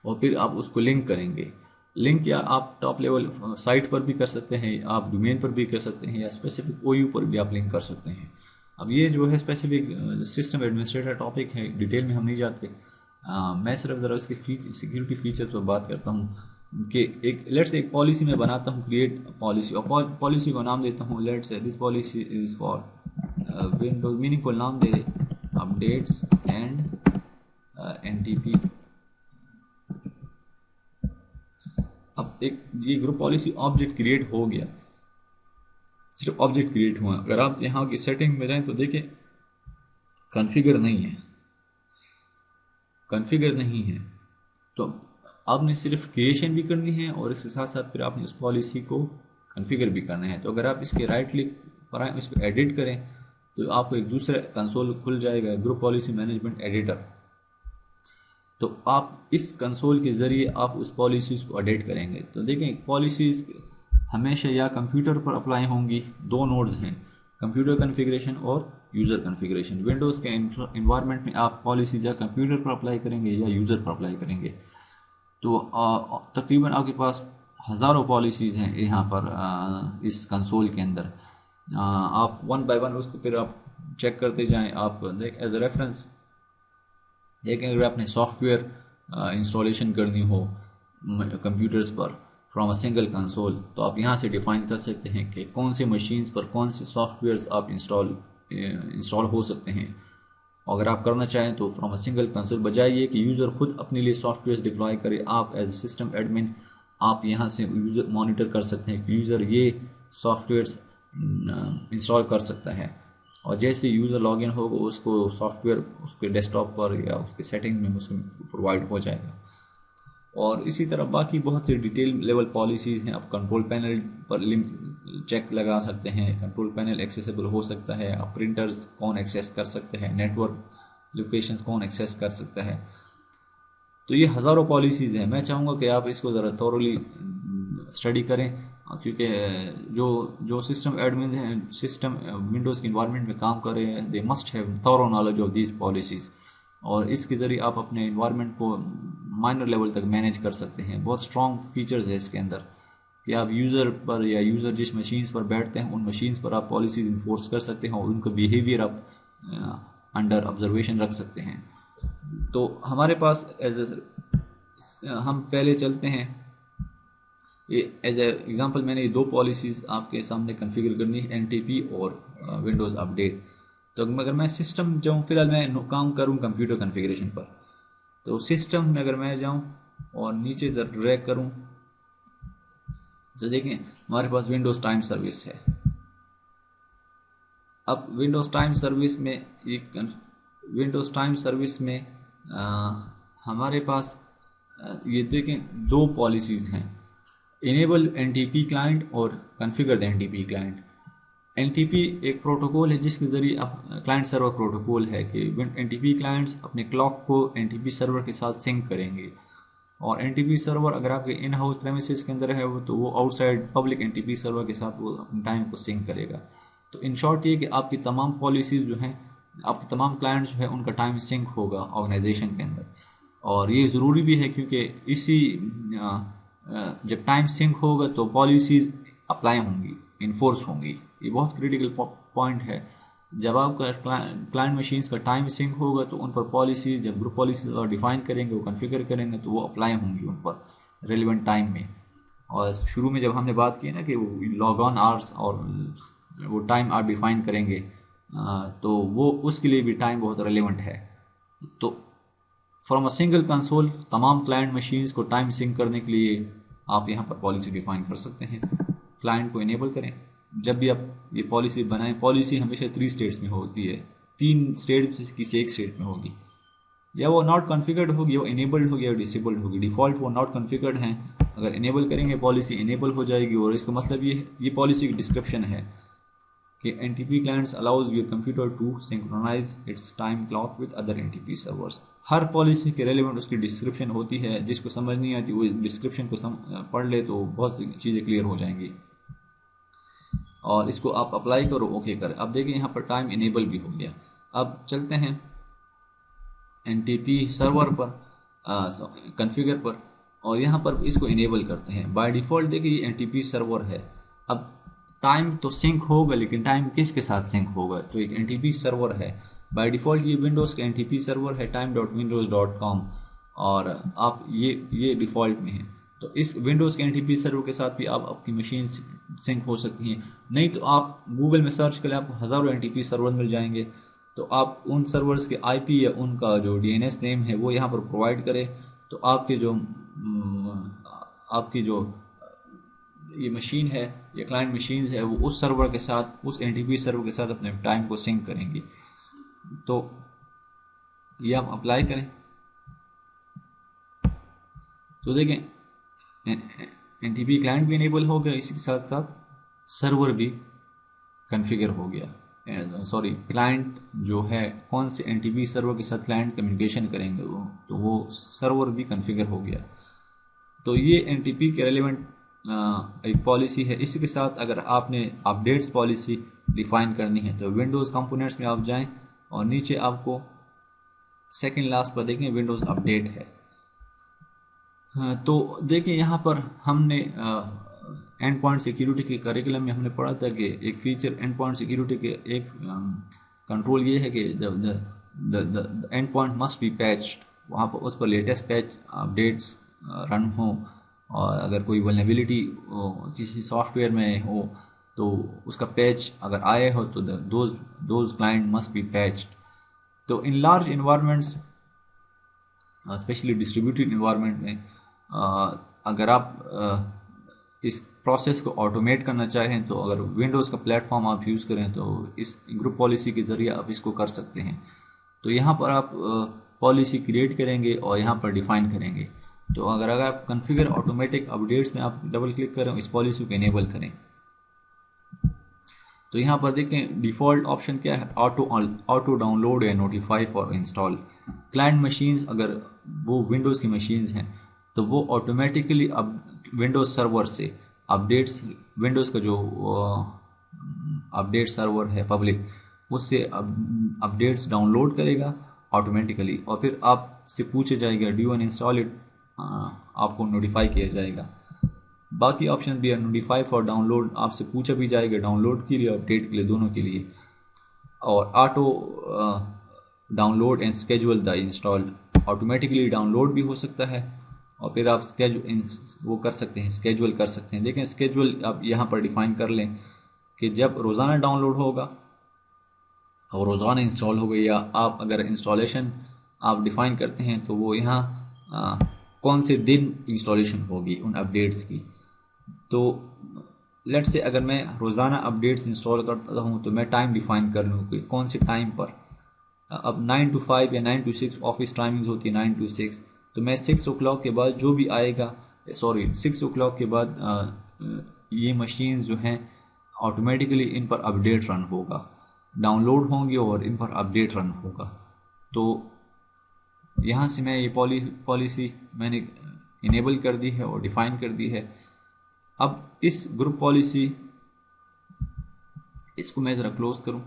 और फिर आप उसको लिंक करेंगे। लिंक या आप टॉप लेवल साइट पर भी कर सकते हैं, आप डोमेन पर भी कर सकते हैं, या स्पेसिफिक OU पर भी आप लिंक कर सकते हैं। अब ये जो है स्पेसिफिक सिस्टम एडमिनिस्ट्रेटर टॉपिक है, डिटेल में हम नहीं जाते। मैं सिर्फ ज़रा इसके सिक्योरिटी फीचर्स पर बात करता हूँ कि एक पॉलिसी में बनाता हूँ, क्रिएट पॉलिसी, और पॉलिसी को नाम देता हूँ let's say this policy is for Windows, meaningful नाम दे अपडेट्स एंड NTP। अब एक ये ग्रुप पॉलिसी ऑब्जेक्ट क्रिएट हो गया, सिर्फ ऑब्जेक्ट क्रिएट हुआ। अगर आप यहाँ की सेटिंग में जाएं तो देखिए कॉन्फ़िगर नहीं है। तो आपने सिर्फ क्रिएशन भी करनी है और इसके साथ साथ फिर आपने उस पॉलिसी को कॉन्फ़िगर भी करना है। तो अगर आप इसके राइट क्लिक पर आए, इसको एडिट करें तो आपको एक दूसरा कंसोल खुल जाएगा, ग्रुप पॉलिसी मैनेजमेंट एडिटर। तो आप इस कंसोल के ज़रिए आप उस पॉलिसीज़ को एडिट करेंगे। तो देखें पॉलिसीज़ हमेशा या कंप्यूटर पर अप्लाई होंगी। 2 नोड्स हैं, कंप्यूटर कॉन्फ़िगरेशन और यूज़र कॉन्फ़िगरेशन। विंडोज़ के इन्वायरमेंट में आप पॉलिसीज़ या कंप्यूटर पर अप्लाई करेंगे या यूज़र पर अप्लाई करेंगे। तो तकरीबन आपके पास हज़ारों पॉलिसीज़ हैं यहाँ पर इस कंसोल के अंदर। आप 1 बाय 1 उसको फिर आप चेक करते जाएँ। आप एज ए रेफरेंस देखें, अगर आपने सॉफ्टवेयर इंस्टॉलेशन करनी हो कंप्यूटर्स पर फ्रॉम अ सिंगल कंसोल, तो आप यहाँ से डिफाइन कर सकते हैं कि कौन से मशीन्स पर कौन से सॉफ्टवेयर्स आप इंस्टॉल हो सकते हैं। अगर आप करना चाहें तो फ्रॉम अ सिंगल कंसोल, बजाय ये कि यूज़र खुद अपने लिए सॉफ्टवेयर डिप्लॉय करे, आप एज ए सिस्टम एडमिन आप यहाँ से यूज़र मॉनिटर कर सकते हैं कि यूज़र ये सॉफ्टवेयर्स इंस्टॉल कर सकता है, और जैसे यूज़र लॉगिन होगा उसको सॉफ्टवेयर उसके डेस्कटॉप पर या उसके सेटिंग में उसको प्रोवाइड हो जाएगा। और इसी तरह बाकी बहुत से डिटेल लेवल पॉलिसीज़ हैं। आप कंट्रोल पैनल पर चेक लगा सकते हैं, कंट्रोल पैनल एक्सेसिबल हो सकता है, आप प्रिंटर्स कौन एक्सेस कर सकते हैं, नेटवर्क लोकेशंस कौन एक्सेस कर सकता है। तो ये हज़ारों पॉलिसीज़ हैं। मैं चाहूँगा कि आप इसको ज़रा थोरली स्टडी करें, क्योंकि जो सिस्टम एडमिन हैं, सिस्टम विंडोज़ के इन्वायरमेंट में काम कर रहे हैं, they must have thorough knowledge of these policies. और इसके ज़रिए आप अपने इन्वायरमेंट को माइनर लेवल तक मैनेज कर सकते हैं। बहुत स्ट्रॉन्ग फीचर्स है इसके अंदर कि आप यूज़र पर या यूज़र जिस मशीन्स पर बैठते हैं उन मशीन्स पर आप पॉलिसीज इन्फोर्स कर सकते हैं और उनका बिहेवियर आप अंडर ऑब्जर्वेशन रख सकते हैं। तो हमारे पास हम पहले चलते हैं, एज ए एग्जांपल मैंने ये दो पॉलिसीज़ आपके सामने कॉन्फ़िगर करनी है, एनटीपी और विंडोज़ अपडेट। तो अगर मैं सिस्टम जाऊँ, फिलहाल मैं काम करूँ कंप्यूटर कॉन्फ़िगरेशन पर, तो सिस्टम में अगर मैं जाऊँ और नीचे जरा ड्रैग करूँ तो देखें हमारे पास विंडोज़ टाइम सर्विस है। अब विंडोज़ टाइम सर्विस में विंडोज़ टाइम सर्विस में हमारे पास ये देखें दो पॉलिसीज़ हैं, इनेबल एनटीपी क्लाइंट और configure the NTP client. NTP एक प्रोटोकॉल है जिसके ज़रिए आप क्लाइंट सर्वर प्रोटोकॉल है कि एनटीपी क्लाइंट्स अपने क्लॉक को एनटीपी सर्वर के साथ सिंक करेंगे, और एनटीपी सर्वर अगर आपके इन हाउस प्रेमिसेस के अंदर है वो तो वो आउटसाइड पब्लिक एनटीपी सर्वर के साथ वो अपने टाइम को सिंक करेगा। तो इन शॉर्ट ये कि आपकी तमाम पॉलिसीज़ जो हैं, आपके तमाम क्लाइंट्स जो है उनका टाइम सिंक होगा ऑर्गेनाइजेशन के अंदर, और ये ज़रूरी भी है क्योंकि इसी जब टाइम सिंक होगा तो पॉलिसीज़ अप्लाई होंगी, इन्फोर्स होंगी। ये बहुत क्रिटिकल पॉइंट है। जब आपका क्लाइंट मशीन्स का टाइम सिंक होगा तो उन पर पॉलिसीज़, जब ग्रुप पॉलिसीज़ और डिफ़ाइन करेंगे, वो कॉन्फ़िगर करेंगे तो वो अप्लाई होंगी उन पर रेलिवेंट टाइम में। और शुरू में जब हमने बात की ना कि वो लॉग ऑन आवर्स और वो टाइम आप डिफ़ाइन करेंगे, तो वो उसके लिए भी टाइम बहुत रेलिवेंट है। तो फ्रॉम अ सिंगल कंसोल तमाम क्लाइंट मशीन्स को टाइम सिंक करने के लिए आप यहाँ पर पॉलिसी डिफ़ाइन कर सकते हैं। क्लाइंट को इनेबल करें। जब भी आप ये पॉलिसी बनाएं, पॉलिसी हमेशा 3 स्टेट्स में होती है, 3 स्टेट से किसी एक स्टेट में होगी, या वो नॉट कॉन्फ़िगर्ड होगी, वो इनेबल्ड होगी या डिसेबल्ड होगी। डिफ़ॉल्ट वो नॉट कॉन्फ़िगर्ड हैं, अगर इनेबल करेंगे पॉलिसी इनेबल हो जाएगी। और इसका मतलब ये पॉलिसी की डिस्क्रिप्शन है कि NTP clients allows your computer to synchronise its time clock with other NTP servers. हर पॉलिसी के रेलिवेंट उसकी डिस्क्रिप्शन होती है, जिसको समझ नहीं आती वो डिस्क्रिप्शन को पढ़ ले तो बहुत सी चीज़ें क्लियर हो जाएंगी, और इसको आप अप्लाई करो, ओके करें। अब देखिए यहाँ पर टाइम इनेबल भी हो गया। अब चलते हैं एनटीपी सर्वर पर, कॉन्फ़िगर पर, और यहाँ पर इसको इनेबल करते हैं। बाय डिफ़ॉल्ट देखिए ये एनटीपी सर्वर है। अब टाइम तो सिंक होगा, लेकिन टाइम किसके साथ सिंक होगा, तो एक एनटीपी सर्वर है। बाय डिफ़ॉल्ट ये विंडोज़ का एनटीपी सर्वर है time.windows.com, और आप ये डिफ़ॉल्ट में है। तो इस विंडोज़ के एनटीपी सर्वर के साथ भी आप आपकी मशीन सिंक हो सकती हैं। नहीं तो आप गूगल में सर्च करें, आपको हज़ारों एनटीपी सर्वर मिल जाएंगे। तो आप उन सर्वर्स के आईपी या उनका जो डीएनएस नेम है वो यहाँ पर प्रोवाइड करें, तो आपकी जो ये मशीन है या क्लाइंट मशीन है वो उस सर्वर के साथ, उस एनटीपी सर्वर के साथ अपने टाइम को सिंक करेंगी। तो ये आप अप्लाई करें तो देखें एनटीपी क्लाइंट भी इनेबल हो गया, इसी के साथ साथ सर्वर भी कॉन्फ़िगर हो गया। सॉरी, क्लाइंट जो है कौन से एनटीपी सर्वर के साथ क्लाइंट कम्युनिकेशन करेंगे तो वो सर्वर भी कॉन्फ़िगर हो गया। तो ये एनटीपी के रेलिवेंट एक पॉलिसी है। इसी के साथ अगर आपने अपडेट्स पॉलिसी डिफ़ाइन करनी है तो विंडोज़ कंपोनेंट्स में आप जाएं और नीचे आपको सेकंड लास्ट पर देखें विंडोज़ अपडेट है। तो देखिए यहाँ पर हमने एंड पॉइंट सिक्योरिटी के करिकुलम में हमने पढ़ा था कि एक फीचर एंड पॉइंट सिक्योरिटी के एक कंट्रोल ये है कि the end point must be patched, वहाँ पर उस पर लेटेस्ट पैच अपडेट्स रन हो, और अगर कोई वल्नरेबिलिटी किसी सॉफ्टवेयर में हो तो उसका पैच अगर आए हो तो those client must be patched. तो in large environments, specially distributed environment में, अगर आप इस प्रोसेस को ऑटोमेट करना चाहें तो अगर विंडोज़ का प्लेटफॉर्म आप यूज़ करें तो इस ग्रुप पॉलिसी के ज़रिए आप इसको कर सकते हैं। तो यहाँ पर आप पॉलिसी क्रिएट करेंगे और यहाँ पर डिफ़ाइन करेंगे। तो अगर आप कॉन्फ़िगर ऑटोमेटिक अपडेट्स में आप डबल क्लिक करें, इस पॉलिसी को इनेबल करें, तो यहाँ पर देखें डिफ़ॉल्ट ऑप्शन क्या है, ऑटो डाउनलोड या notify for install. Client machines अगर वो विंडोज़ की मशीन्स हैं तो वो ऑटोमेटिकली अब विंडोज़ सर्वर से अपडेट्स, विंडोज़ का जो अपडेट सर्वर है पब्लिक, उससे अपडेट्स डाउनलोड करेगा ऑटोमेटिकली, और फिर आपसे पूछा जाएगा do you want install it, आपको नोटिफाई किया जाएगा। बाकी ऑप्शन भी है, नोटिफाई फॉर डाउनलोड, आपसे पूछा भी जाएगा डाउनलोड के लिए, अपडेट के लिए, दोनों के लिए। और auto download and schedule the install, automatically download भी हो सकता है और फिर आप वो कर सकते हैं, स्केजुअल कर सकते हैं। देखें स्केजुअल आप यहाँ पर डिफाइन कर लें कि जब रोज़ाना डाउनलोड होगा और रोज़ाना इंस्टॉल होगा, या आप अगर इंस्टॉलेशन आप डिफ़ाइन करते हैं तो वो यहाँ कौन से दिन इंस्टॉलेशन होगी उन अपडेट्स की। तो लेट से अगर मैं रोज़ाना अपडेट्स इंस्टॉल करता हूँ तो मैं टाइम डिफ़ाइन कर लूँ कि कौन से टाइम पर। अब 9 to 5 या 9 to 6 ऑफिस टाइमिंग्स होती है, 9 to 6, तो मैं 6 o'clock के बाद जो भी आएगा, 6 o'clock के बाद ये मशीन्स जो हैं ऑटोमेटिकली इन पर अपडेट रन होगा, डाउनलोड होंगे और इन पर अपडेट रन होगा। तो यहाँ से मैं ये पॉलिसी मैंने इनेबल कर दी है और डिफ़ाइन कर दी है। अब इस ग्रुप पॉलिसी, इसको मैं ज़रा क्लोज करूँ।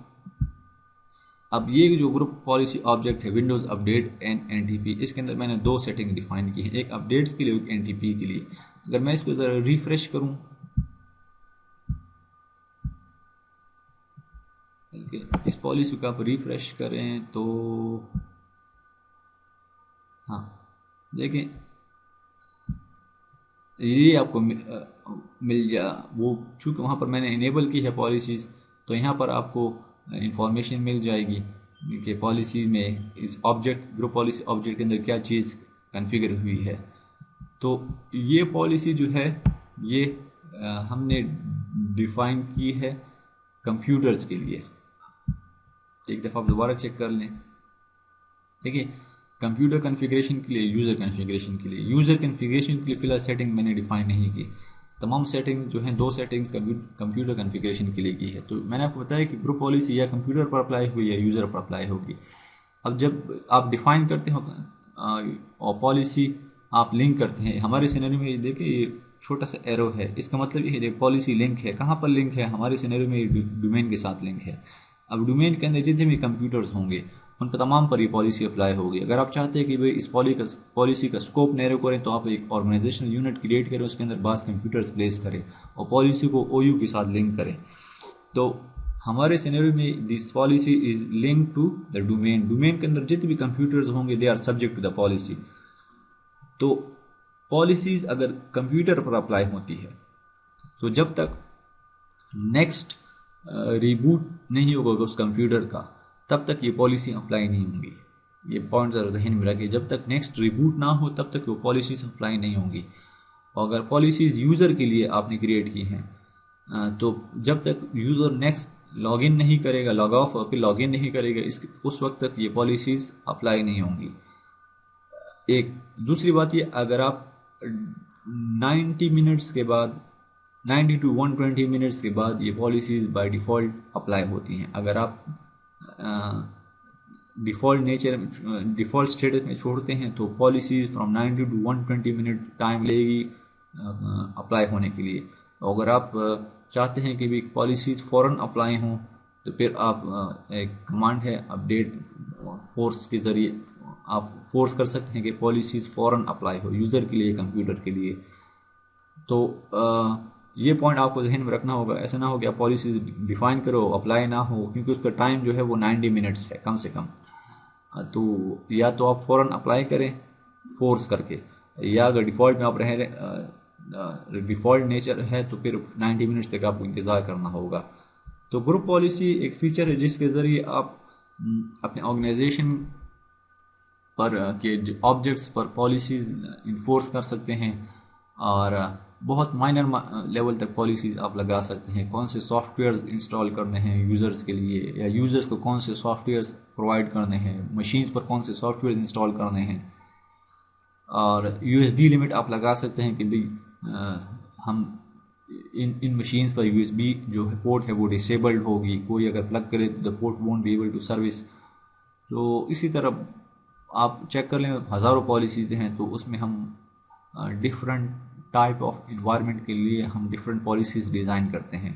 अब ये जो ग्रुप पॉलिसी ऑब्जेक्ट है विंडोज़ अपडेट एंड एनटीपी, इसके अंदर मैंने दो सेटिंग डिफ़ाइन की है, एक अपडेट्स के लिए, एक एनटीपी के लिए। अगर मैं इसको ज़रा रिफ्रेश करूँ, इस पॉलिसी को आप रिफ्रेश करें तो हाँ देखें ये आपको मिल जा, वो चूँकि वहाँ पर मैंने इनेबल की है पॉलिसीज़, तो यहाँ पर आपको इंफॉर्मेशन मिल जाएगी कि पॉलिसी में इस ऑब्जेक्ट ग्रुप पॉलिसी ऑब्जेक्ट के अंदर क्या चीज़ कॉन्फ़िगर हुई है। तो ये पॉलिसी जो है ये हमने डिफ़ाइन की है कंप्यूटर्स के लिए। एक दफ़ा आप दोबारा चेक कर लें। देखिए कंप्यूटर कॉन्फ़िगरेशन के लिए, यूज़र कॉन्फ़िगरेशन के लिए, यूज़र कॉन्फ़िगरेशन के लिए फ़िलहाल सेटिंग मैंने डिफ़ाइन नहीं की। तमाम सेटिंग्स जो हैं, दो सेटिंग्स कंप्यूटर कॉन्फ़िगरेशन के लिए की है। तो मैंने आपको बताया कि ग्रुप पॉलिसी या कंप्यूटर पर अप्लाई हुई या यूज़र पर अप्लाई होगी। अब जब आप डिफ़ाइन करते हो और पॉलिसी आप लिंक करते हैं, हमारे सिनेरियो में ये देखिए ये छोटा सा एरो है, इसका मतलब ये है पॉलिसी लिंक है। कहाँ पर लिंक है? हमारे सिनेरियो में ये डोमेन के साथ लिंक है। अब डोमेन के अंदर जितने भी कंप्यूटर्स होंगे उन पर तमाम पर ये पॉलिसी अप्लाई होगी। अगर आप चाहते हैं कि भाई इस पॉलिसी का स्कोप नैरो करें तो आप एक ऑर्गेनाइजेशनल यूनिट क्रिएट करें, उसके अंदर बास कंप्यूटर्स प्लेस करें और पॉलिसी को ओयू के साथ लिंक करें। तो हमारे सिनेरियो में this policy is link to the domain. Domain के अंदर जितने भी कंप्यूटर्स होंगे they are subject to the policy. तो पॉलिसीज अगर कंप्यूटर पर अप्लाई होती है तो जब तक नेक्स्ट रिबूट नहीं होगा उस कंप्यूटर का, तब तक ये पॉलिसी अप्लाई नहीं होंगी। ये पॉइंट ज़रा जहन में रखिए, जब तक नेक्स्ट रिबूट ना हो तब तक वो पॉलिसीज अप्लाई नहीं होंगी। और अगर पॉलिसीज़ यूज़र के लिए आपने क्रिएट की हैं तो जब तक यूज़र नेक्स्ट लॉगिन नहीं करेगा, लॉग ऑफ और फिर लॉगिन नहीं करेगा, उस वक्त तक ये पॉलिसीज़ अप्लाई नहीं होंगी। एक दूसरी बात ये, अगर आप 90 मिनट्स के बाद, 90 to 120 मिनट्स के बाद ये पॉलिसीज़ बाय डिफ़ॉल्ट अप्लाई होती हैं। अगर आप डिफ़ॉल्ट स्टेटस में छोड़ते हैं तो policies from 90 to 120 minute time लेगी अप्लाई होने के लिए। अगर आप चाहते हैं कि भी पॉलिसीज़ फ़ौरन अप्लाई हों तो फिर आप एक कमांड है अपडेट फोर्स के ज़रिए आप फोर्स कर सकते हैं कि पॉलिसीज़ फ़ौरन अप्लाई हो यूज़र के लिए, कंप्यूटर के लिए। तो ये पॉइंट आपको जहन में रखना होगा। ऐसा ना हो कि आप पॉलिसीज़ डिफ़ाइन करो अप्लाई ना हो, क्योंकि उसका टाइम जो है वो 90 मिनट्स है कम से कम। तो या तो आप फ़ौरन अप्लाई करें फोर्स करके, या अगर डिफ़ॉल्ट में आप डिफ़ॉल्ट नेचर है तो फिर 90 मिनट्स तक आपको इंतज़ार करना होगा। तो ग्रुप पॉलिसी एक फ़ीचर है जिसके ज़रिए आप अपने ऑर्गेनाइजेशन पर के ऑब्जेक्ट्स पर पॉलिसीज़ इन्फोर्स कर सकते हैं और बहुत माइनर लेवल तक पॉलिसीज़ आप लगा सकते हैं। कौन से सॉफ्टवेयर्स इंस्टॉल करने हैं यूज़र्स के लिए, या यूज़र्स को कौन से सॉफ्टवेयर्स प्रोवाइड करने हैं, मशीन्स पर कौन से सॉफ्टवेयर इंस्टॉल करने हैं। और USB लिमिट आप लगा सकते हैं कि भाई हम इन मशीन्स पर USB जो है पोर्ट है वो डिसेबल्ड होगी, कोई अगर प्लग करे तो the port won't be able to service. तो इसी तरह आप चेक कर लें, हज़ारों पॉलिसीज़ हैं, तो उसमें हम डिफरेंट टाइप ऑफ इन्वायरमेंट के लिए हम डिफरेंट पॉलिसीज़ डिज़ाइन करते हैं।